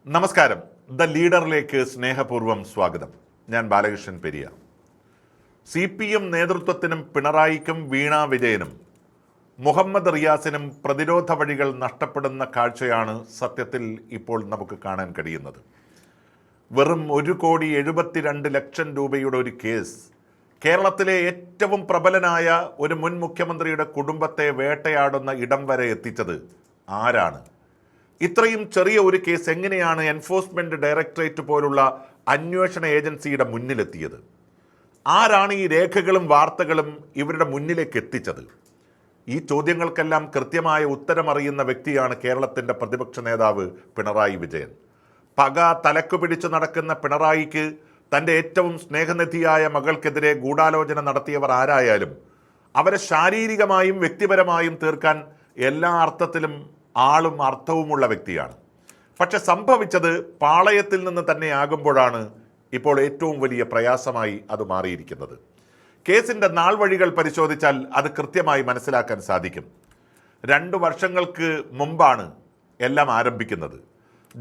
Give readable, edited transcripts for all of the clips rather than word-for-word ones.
നമസ്കാരം. ദ ലീഡറിലേക്ക് സ്നേഹപൂർവ്വം സ്വാഗതം. ഞാൻ ബാലകൃഷ്ണൻ പെരിയ. CPM നേതൃത്വത്തിനും പിണറായിക്കും വീണ വിജയനും മുഹമ്മദ് റിയാസിനും പ്രതിരോധ വഴികൾ നഷ്ടപ്പെടുന്ന കാഴ്ചയാണ് സത്യത്തിൽ ഇപ്പോൾ നമുക്ക് കാണാൻ കഴിയുന്നത്. വെറും 1,72,00,000 രൂപയുടെ ഒരു കേസ് കേരളത്തിലെ ഏറ്റവും പ്രബലനായ ഒരു മുൻ മുഖ്യമന്ത്രിയുടെ കുടുംബത്തെ വേട്ടയാടുന്ന ഇടം വരെ എത്തിച്ചത് ആരാണ്? ഇത്രയും ചെറിയ ഒരു കേസ് എങ്ങനെയാണ് എൻഫോഴ്സ്മെന്റ് ഡയറക്ടറേറ്റ് പോലുള്ള അന്വേഷണ ഏജൻസിയുടെ മുന്നിലെത്തിയത്? ആരാണ് ഈ രേഖകളും വാർത്തകളും ഇവരുടെ മുന്നിലേക്ക് എത്തിച്ചത്? ഈ ചോദ്യങ്ങൾക്കെല്ലാം കൃത്യമായ ഉത്തരമറിയുന്ന വ്യക്തിയാണ് കേരളത്തിൻ്റെ പ്രതിപക്ഷ നേതാവ് പിണറായി വിജയൻ. പക തലക്കു പിടിച്ചു നടക്കുന്ന പിണറായിക്ക് തൻ്റെ ഏറ്റവും സ്നേഹനിധിയായ മകൾക്കെതിരെ ഗൂഢാലോചന നടത്തിയവർ ആരായാലും അവരെ ശാരീരികമായും വ്യക്തിപരമായും തീർക്കാൻ എല്ലാ അർത്ഥത്തിലും ആളും അർത്ഥവുമുള്ള വ്യക്തിയാണ്. പക്ഷെ സംഭവിച്ചത് പാളയത്തിൽ നിന്ന് തന്നെ ആകുമ്പോഴാണ് ഇപ്പോൾ ഏറ്റവും വലിയ പ്രയാസമായി അത് മാറിയിരിക്കുന്നത്. കേസിൻ്റെ നാൾ വഴികൾ പരിശോധിച്ചാൽ അത് കൃത്യമായി മനസ്സിലാക്കാൻ സാധിക്കും. 2 വർഷങ്ങൾക്ക് മുമ്പാണ് എല്ലാം ആരംഭിക്കുന്നത്.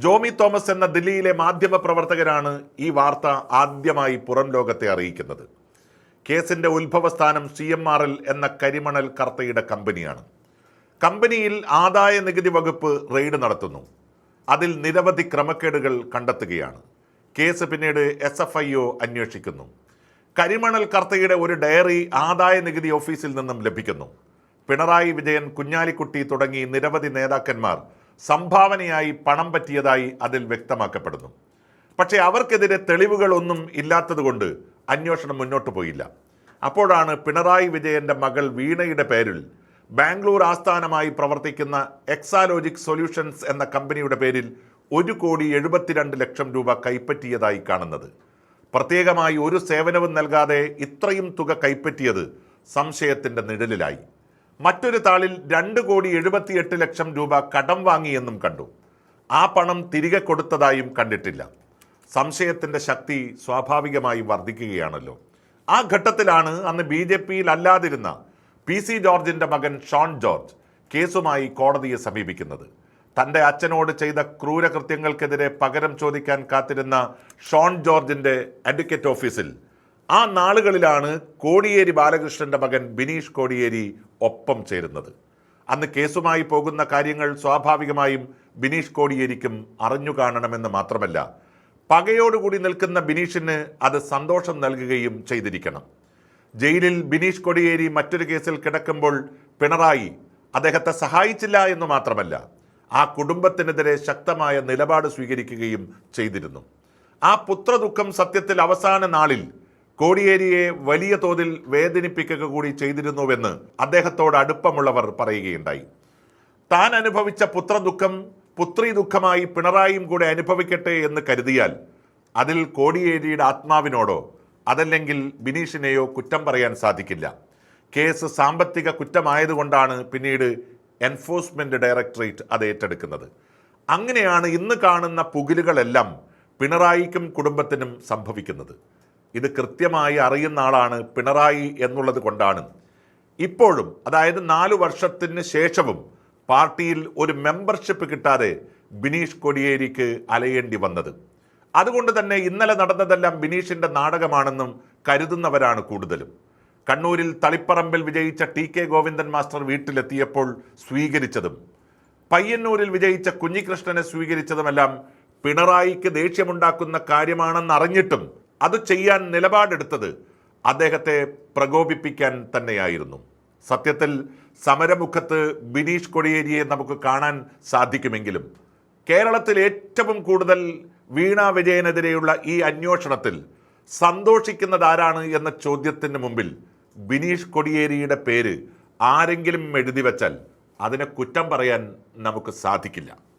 ജോമി തോമസ് എന്ന ദില്ലിയിലെ മാധ്യമ പ്രവർത്തകരാണ് ഈ വാർത്ത ആദ്യമായി പുറം ലോകത്തെ അറിയിക്കുന്നത്. കേസിൻ്റെ ഉത്ഭവസ്ഥാനം CMRL എന്ന കരിമണൽ കർത്തയുടെ കമ്പനിയാണ്. കമ്പനിയിൽ ആദായ നികുതി വകുപ്പ് റെയ്ഡ് നടത്തുന്നു. അതിൽ നിരവധി ക്രമക്കേടുകൾ കണ്ടെത്തുകയാണ്. കേസ് പിന്നീട് SFIO അന്വേഷിക്കുന്നു. കരിമണൽ കർത്തയുടെ ഒരു ഡയറി ആദായ നികുതി ഓഫീസിൽ നിന്നും ലഭിക്കുന്നു. പിണറായി വിജയൻ, കുഞ്ഞാലിക്കുട്ടി തുടങ്ങി നിരവധി നേതാക്കന്മാർ സംഭാവനയായി പണം പറ്റിയതായി അതിൽ വ്യക്തമാക്കപ്പെടുന്നു. പക്ഷേ അവർക്കെതിരെ തെളിവുകളൊന്നും ഇല്ലാത്തതുകൊണ്ട് അന്വേഷണം മുന്നോട്ട് പോയില്ല. അപ്പോഴാണ് പിണറായി വിജയൻ്റെ മകൾ വീണയുടെ പേരിൽ ബാംഗ്ലൂർ ആസ്ഥാനമായി പ്രവർത്തിക്കുന്ന എക്സാലോജിക് സൊല്യൂഷൻസ് എന്ന കമ്പനിയുടെ പേരിൽ 1,72,00,000 രൂപ കൈപ്പറ്റിയതായി കാണുന്നത്. പ്രത്യേകമായി ഒരു സേവനവും നൽകാതെ ഇത്രയും തുക കൈപ്പറ്റിയത് സംശയത്തിൻ്റെ നിഴലിലായി. മറ്റൊരു താളിൽ 2,78,00,000 രൂപ കടം വാങ്ങിയെന്നും കണ്ടു. ആ പണം തിരികെ കൊടുത്തതായും കണ്ടിട്ടില്ല. സംശയത്തിൻ്റെ ശക്തി സ്വാഭാവികമായി വർദ്ധിക്കുകയാണല്ലോ. ആ ഘട്ടത്തിലാണ് അന്ന് BJPയിൽ അല്ലാതിരുന്ന PC ജോർജിൻ്റെ മകൻ ഷോൺ ജോർജ് കേസുമായി കോടതിയെ സമീപിക്കുന്നത്. തൻ്റെ അച്ഛനോട് ചെയ്ത ക്രൂരകൃത്യങ്ങൾക്കെതിരെ പകരം ചോദിക്കാൻ കാത്തിരുന്ന ഷോൺ ജോർജിൻ്റെ അഡ്വക്കേറ്റ് ഓഫീസിൽ ആ നാളുകളിലാണ് കോടിയേരി ബാലകൃഷ്ണൻ്റെ മകൻ ബിനീഷ് കോടിയേരി ഒപ്പം ചേരുന്നത്. അന്ന് കേസുമായി പോകുന്ന കാര്യങ്ങൾ സ്വാഭാവികമായും ബിനീഷ് കോടിയേരിക്കും അറിഞ്ഞു കാണണമെന്ന് മാത്രമല്ല, പകയോടുകൂടി നിൽക്കുന്ന ബിനീഷിന് അത് സന്തോഷം നൽകുകയും ചെയ്തിരിക്കണം. ജയിലിൽ ബിനീഷ് കോടിയേരി മറ്റൊരു കേസിൽ കിടക്കുമ്പോൾ പിണറായി അദ്ദേഹത്തെ സഹായിച്ചില്ല എന്ന് മാത്രമല്ല, ആ കുടുംബത്തിനെതിരെ ശക്തമായ നിലപാട് സ്വീകരിക്കുകയും ചെയ്തിരുന്നു. ആ പുത്രദുഃഖം സത്യത്തിൽ അവസാന നാളിൽ കോടിയേരിയെ വലിയ തോതിൽ വേദനിപ്പിക്കുക കൂടി ചെയ്തിരുന്നുവെന്ന് അദ്ദേഹത്തോട് അടുപ്പമുള്ളവർ പറയുകയുണ്ടായി. താൻ അനുഭവിച്ച പുത്രദുഃഖം പുത്രി ദുഃഖമായി പിണറായിയും കൂടെ അനുഭവിക്കട്ടെ എന്ന് കരുതിയാൽ അതിൽ കോടിയേരിയുടെ ആത്മാവിനോടോ അതല്ലെങ്കിൽ ബിനീഷിനെയോ കുറ്റം പറയാൻ സാധിക്കില്ല. കേസ് സാമ്പത്തിക കുറ്റമായതുകൊണ്ടാണ് പിന്നീട് എൻഫോഴ്സ്മെന്റ് ഡയറക്ടറേറ്റ് അത് ഏറ്റെടുക്കുന്നത്. അങ്ങനെയാണ് ഇന്ന് കാണുന്ന പുകിലുകളെല്ലാം പിണറായിക്കും കുടുംബത്തിനും സംഭവിക്കുന്നത്. ഇത് കൃത്യമായി അറിയുന്ന ആളാണ് പിണറായി എന്നുള്ളത് കൊണ്ടാണ് ഇപ്പോഴും, അതായത് 4 വർഷത്തിന് ശേഷവും പാർട്ടിയിൽ ഒരു മെമ്പർഷിപ്പ് കിട്ടാതെ ബിനീഷ് കോടിയേരിക്ക് അലയേണ്ടി വന്നത്. അതുകൊണ്ട് തന്നെ ഇന്നലെ നടന്നതെല്ലാം ബിനീഷിൻ്റെ നാടകമാണെന്നും കരുതുന്നവരാണ് കൂടുതലും. കണ്ണൂരിൽ തളിപ്പറമ്പിൽ വിജയിച്ച TK ഗോവിന്ദൻ മാസ്റ്റർ വീട്ടിലെത്തിയപ്പോൾ സ്വീകരിച്ചതും പയ്യന്നൂരിൽ വിജയിച്ച കുഞ്ഞികൃഷ്ണനെ സ്വീകരിച്ചതുമെല്ലാം പിണറായിക്ക് ദേഷ്യമുണ്ടാക്കുന്ന കാര്യമാണെന്നറിഞ്ഞിട്ടും അത് ചെയ്യാൻ നിലപാടെടുത്തത് അദ്ദേഹത്തെ പ്രകോപിപ്പിക്കാൻ തന്നെയായിരുന്നു. സത്യത്തിൽ സമരമുഖത്ത് ബിനീഷ് കോടിയേരിയെ നമുക്ക് കാണാൻ സാധിക്കുമെങ്കിലും കേരളത്തിൽ ഏറ്റവും കൂടുതൽ വീണ വിജയനെതിരെയുള്ള ഈ അന്വേഷണത്തിൽ സന്തോഷിക്കുന്നതാരാണ് എന്ന ചോദ്യത്തിന് മുമ്പിൽ ബിനീഷ് കോടിയേരിയുടെ പേര് ആരെങ്കിലും എഴുതി വച്ചാൽ അതിനെ കുറ്റം പറയാൻ നമുക്ക് സാധിക്കില്ല.